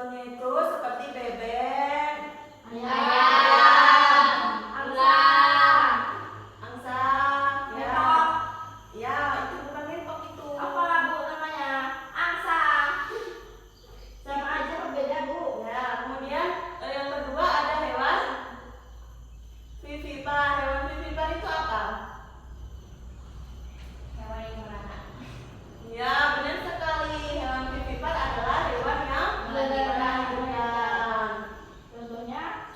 Contohnya itu seperti bebek, ayam, ular, angsa, ya. Ngentok. Ya, itu bukan ngentok itu. Apa Bu namanya? Angsa. Sama aja berbeda Bu. Ya, kemudian yang kedua ada hewan vivipar. Hewan vivipar itu apa? Hewan yang beranak. Ya, benar sekali. Hewan vivipar adalah hewan yang Berenang. berenang. Contohnya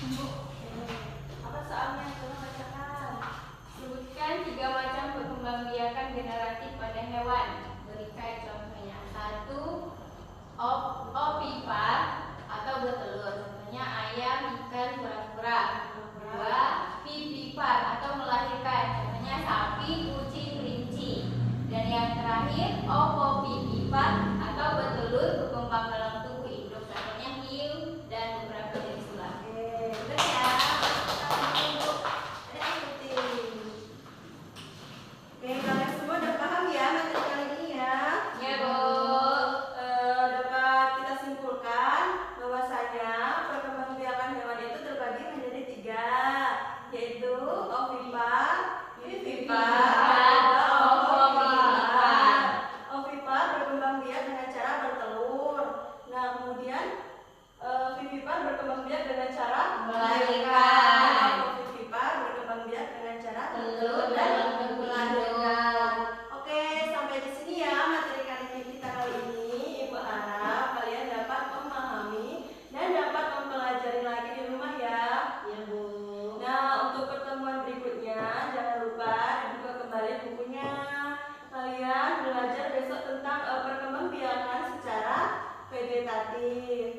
Apa soalnya? Coba bacakan. Sebutkan 3 macam perkembangbiakan generatif pada hewan. Berikan contohnya. 1. Ovipar atau bertelur. Contohnya ayam, ikan, kura-kura. 2. Vivipar atau melahirkan. Contohnya sapi, kucing, kelinci. Dan yang terakhir ovovivipar atau bertelur berkembang dalam tubuh induk. Contohnya hiu dan beberapa jenis ular. Udah ya. Ada ikutin. Kalian semua udah paham ya materi kali ini ya? Ya, Bu. Dapat kita simpulkan bahwasanya perkembangbiakan hewan itu terbagi menjadi 3, yaitu ovipar, vivipar, dan ovovivipar. Ovipar berkembang biak dengan cara bertelur. Nah, kemudian vivipar berkembang biak dengan cara Melahirkan. Ovovivipar berkembang biak dengan cara Telur dan dalam tubuh melahirkan. Oke, sampai di sini ya materi kita kali ini. Ibu harap kalian dapat memahami dan dapat mempelajari lagi di rumah ya. Ya, Bu. Nah, untuk pertemuan berikutnya jangan lupa dibuka kembali bukunya. Kalian belajar besok tentang perkembangbiakan secara vegetatif.